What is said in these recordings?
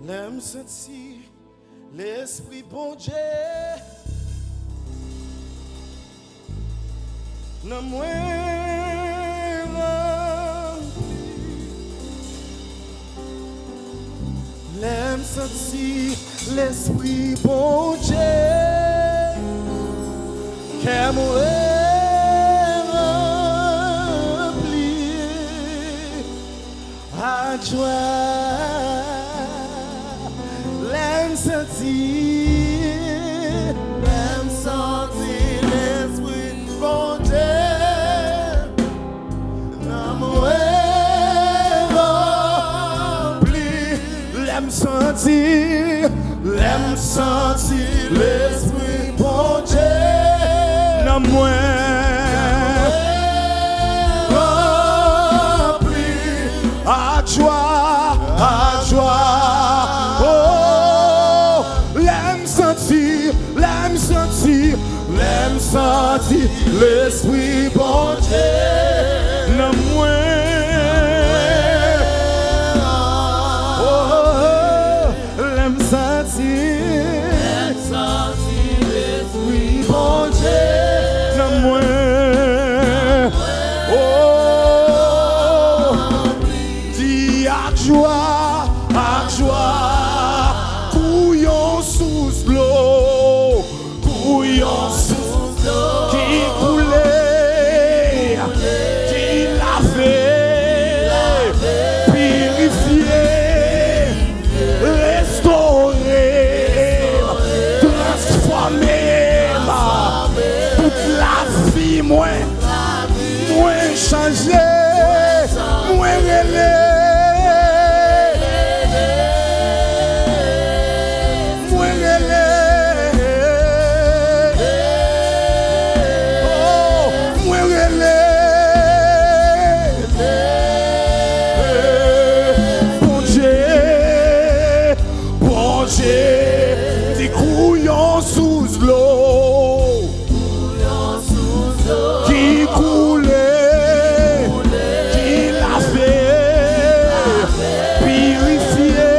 L'aime sentir l'esprit bon Dieu. Non moins l'aime sentir l'esprit bon Dieu. Qu'elle rempli à joie. L'aime sentir l'esprit bon Dieu. L'aime sentir l'esprit bon Dieu. Non moins rempli à joie, à joie. Oh, l'aime sentir l'esprit bon Dieu. Non moins. L'esprit bon Dieu, non moins. Oh, dis à joie, couillon sous l'eau, qui coulait, qui lavait, purifié, restauré. Toute la vie, moins changé, moins relé, oh, moins relé. Bon Dieu, des couillons sous l'eau, qui coulait, qui lavait, purifié,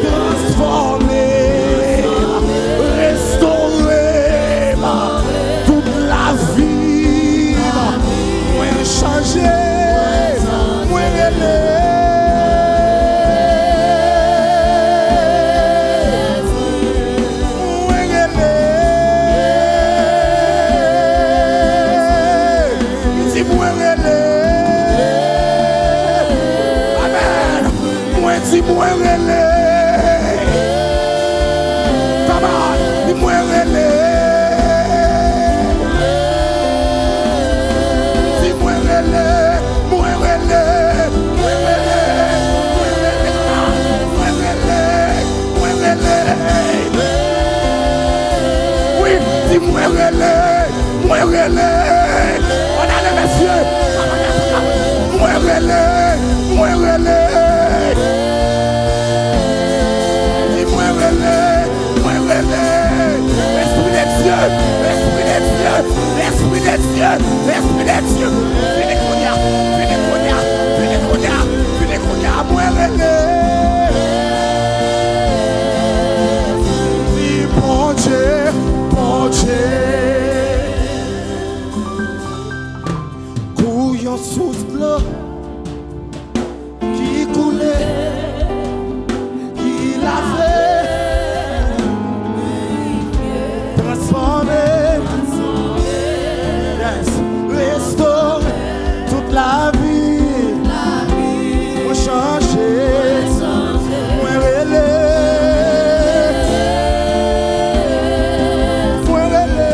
transformé, restauré, toute la vie, moins changé, moins relé. Si moins relé, come on, si moins relé, si moins relé, moins relé, oui, si moins relé, on a les messieurs, moins relé. L'esprit des dieux, moins relé. Bon Dieu, couillon sous l'eau, qui coulait, qui lavait, transformé. Restauré toute la vie, pour changer, moins relé, moins relé,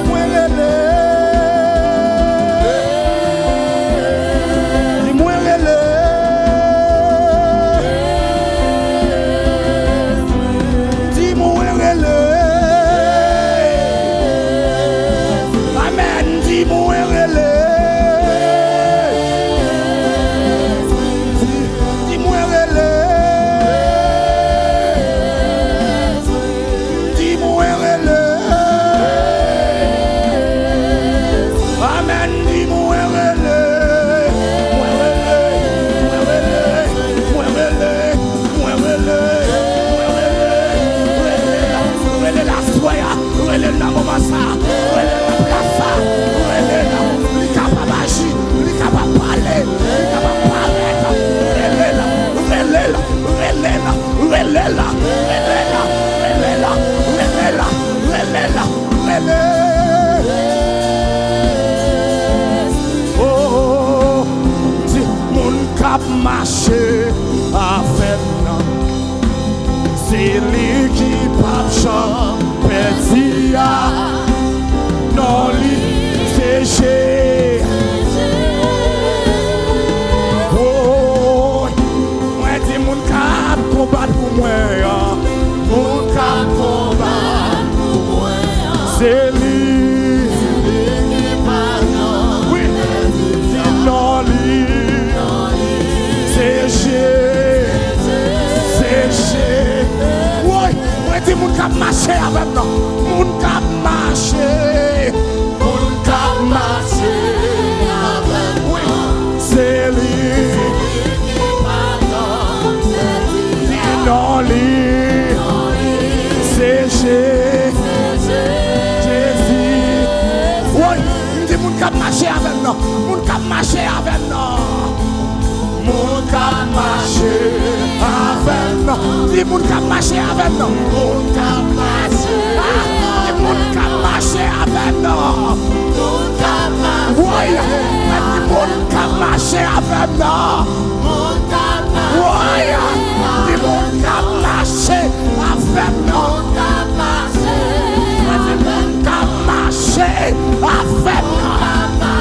moins relé, moins relé. Amen, dis-moi, cap marché avec nous. Moun cap marché. Moun cap marché avec nous. Oui, c'est lui. Non, lui. C'est Jésus. Oui, il dit moun cap marché avec nous. Moun cap marché avec nous. Moun cap marché avec nous. Dis moun cap marché avec nous. Moun cap marché. Dis moun cap marché avec nous. Moun cap marché. Oui, dis moun cap marché avec nous. Moun cap marché. Oui, dis moun cap marché avec nous. Moun cap marché. Dis moun cap marché avec nous. Avec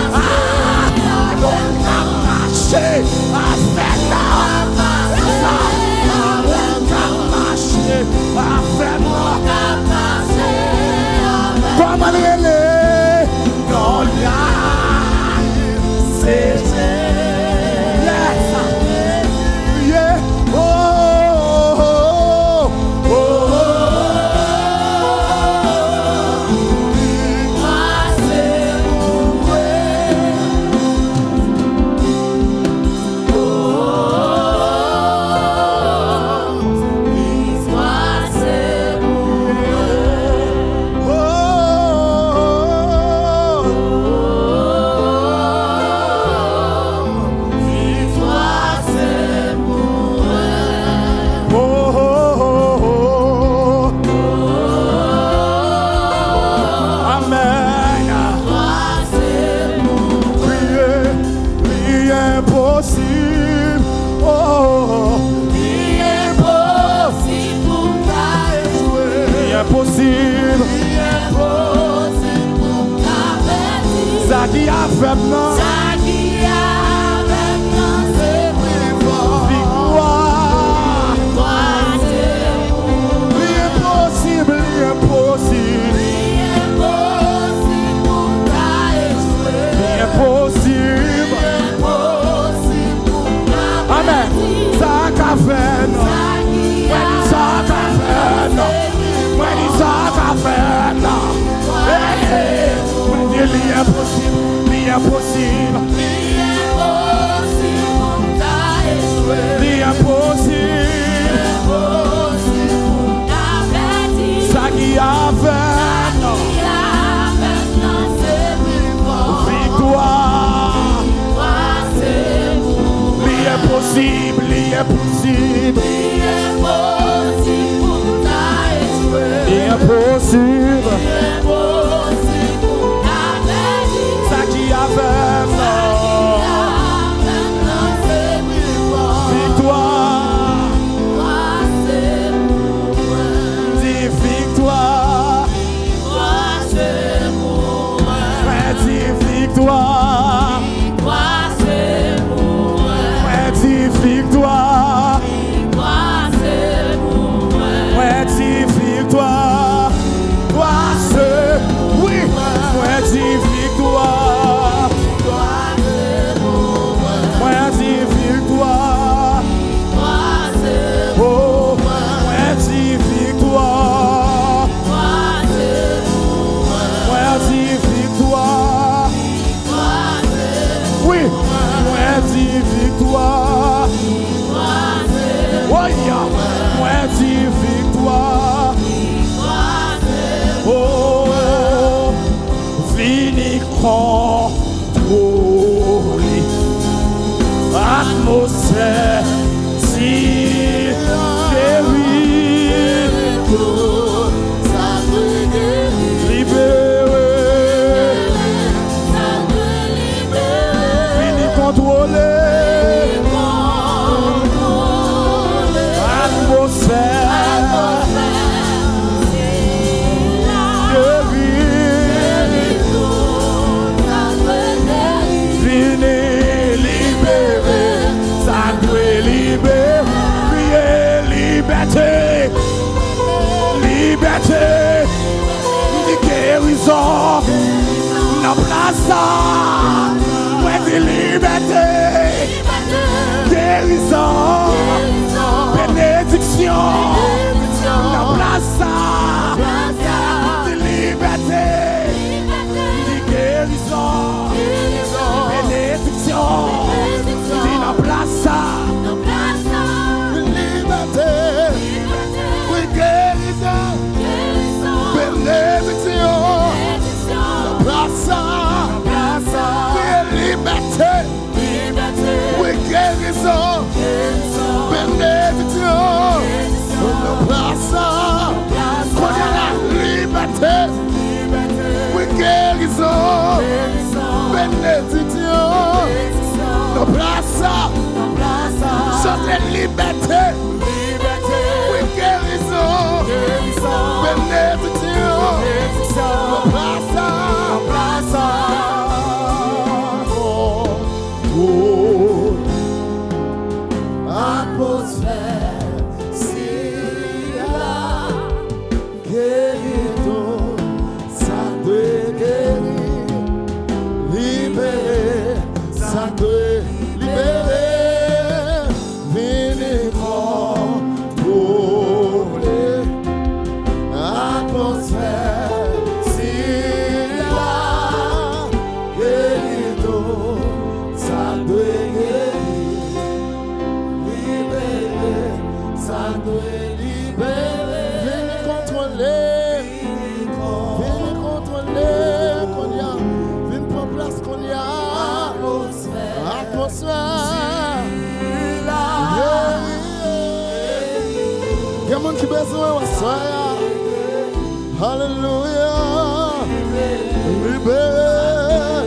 comment aller dans c'est yeah. Oh, oh, oh, oh. Atmosphère si guérison, la place, ouais, de liberté, guérison, bénédiction, la place. bénédiction. Nos places, chantez liberté. Oui, guérison. Bénédiction. Nos places. Atmosphère, si là, guérison, ça doit guérir, libérer, ça doit libérer, venez contrôler. Atmosphère, si là, guérison, ça doit guérir. Ça doit libérer. Venez contrôler. Venez contrôler. Qu'on y a. Venez prendre place qu'on y a. Atmosphère. Il y a monde qui a besoin de ça. Alléluia. Libérer.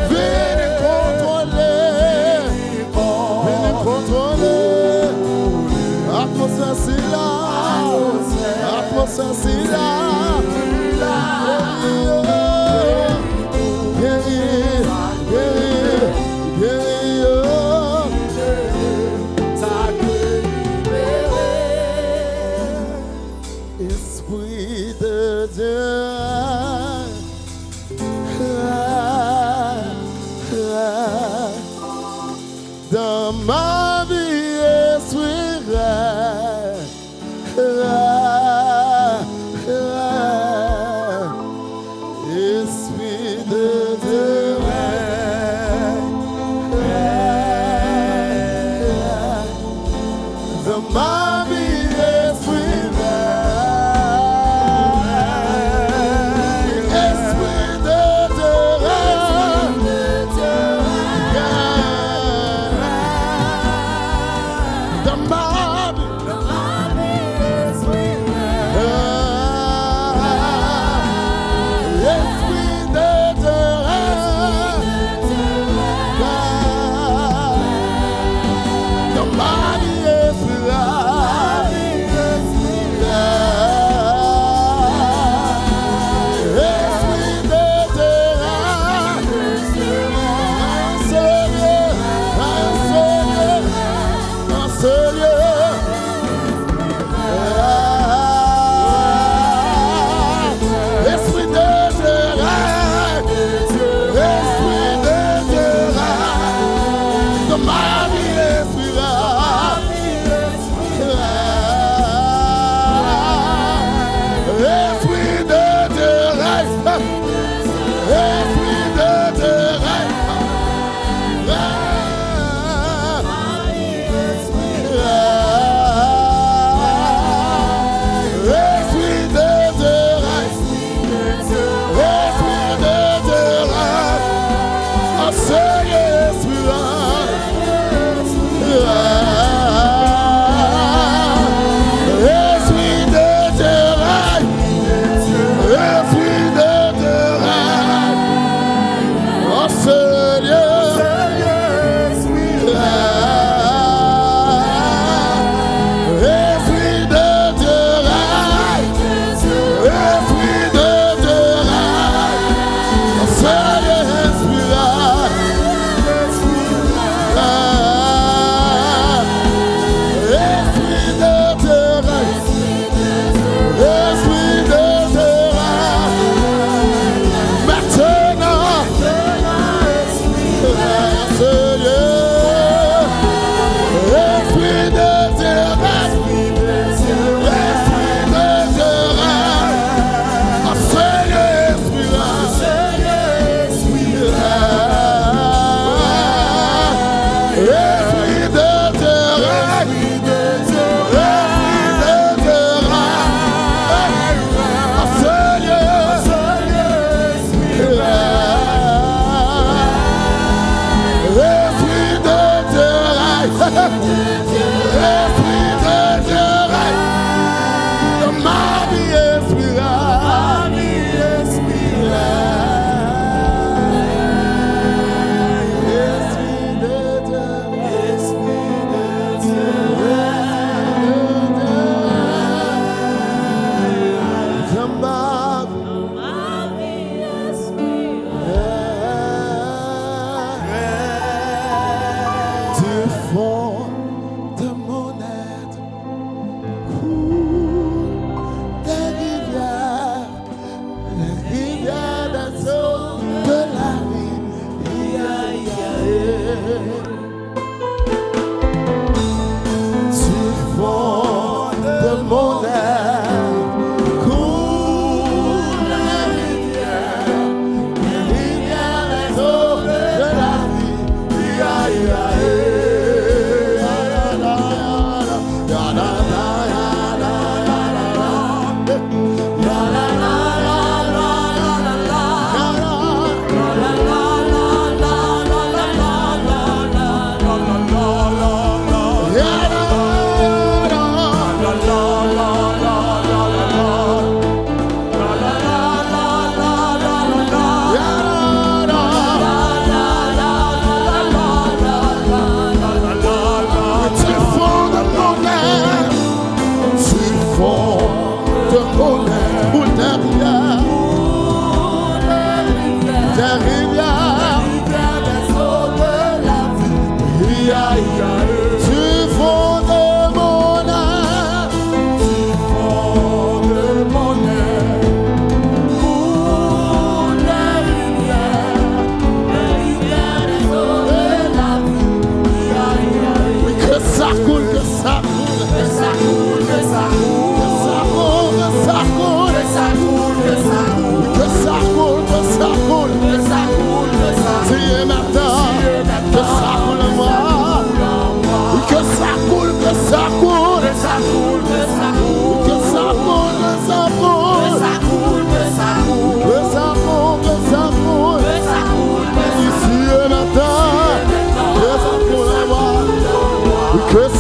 Venez contrôler. Venez contrôler. Atmosphère c'est là, atmosphère c'est là, guérir, guérir, guérir, ça peut libérer. Esprit de Dieu, dans ma vie, esprit. Esprit de Dieu, de ma vie, esprit de Dieu,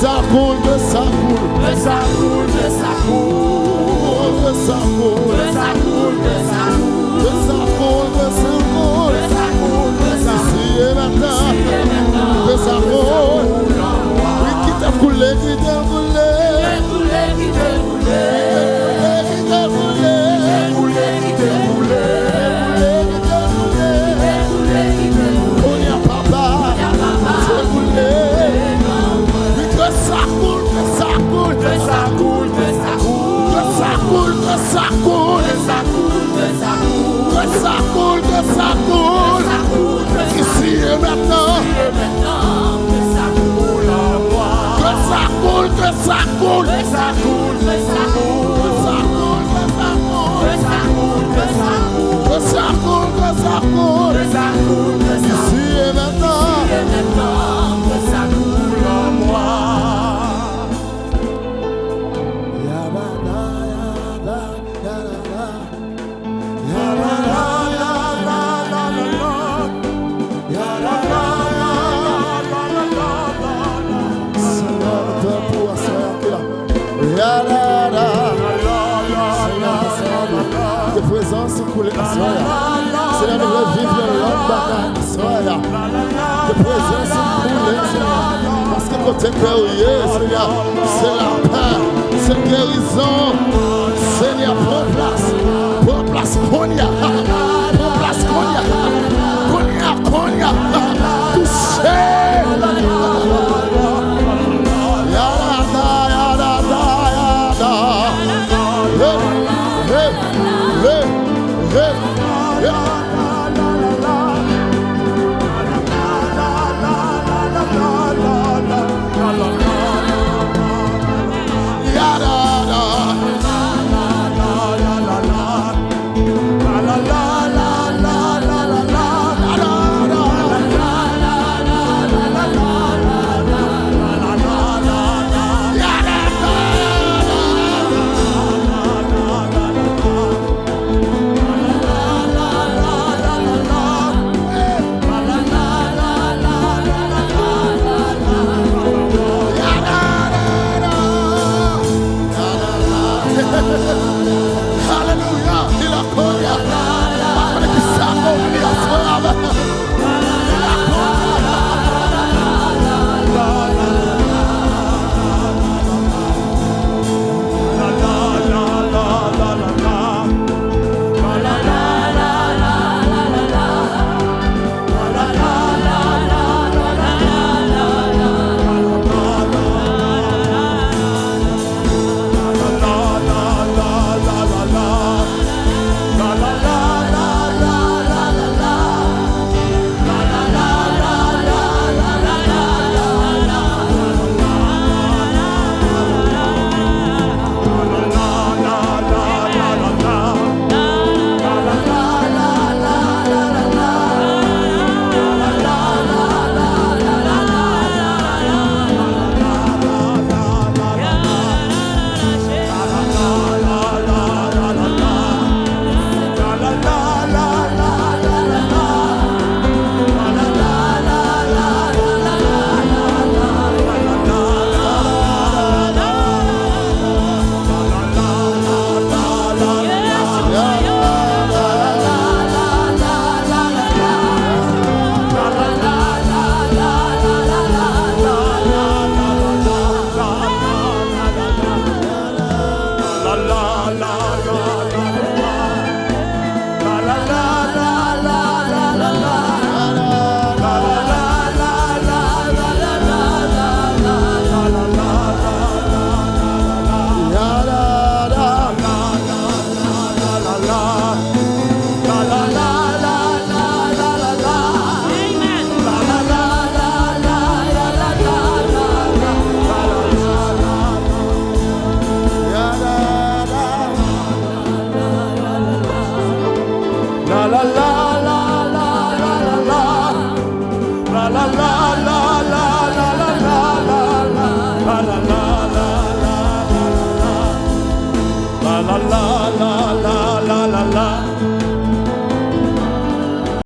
ça coule, que ça coule, que ça coule, que ça coule, que ça coule, que ça coule, que ça coule, que ça coule, que ça coule, que ça coule, que ça coule, ici et maintenant, que ça coule. Oui, qui t'a coulé, qui t'a coulé, qui t'a coulé, qui t'a coulé, qui t'a coulé, on y a papa, c'est coulé. Oui, que ça coule, que ça coule, que ça coule, que ça coule, que ça coule, que ça coule, que ça coule, que ça coule, que ça coule, que ça coule, ici et maintenant, que ça coule en moi, que ça coule, que ça coule, que ça coule, que ça coule, que ça coule, que ça coule, que ça coule, que ça coule, que ça coule, que ça coule, que ça coule, que ça ici et maintenant, que ça coule en moi. Que présence coule à soi. Seigneur, nous voulons vivre l'autre bataille à soi. Que présence coule, Seigneur. Parce que côté cœur, Seigneur, c'est la paix, c'est guérison.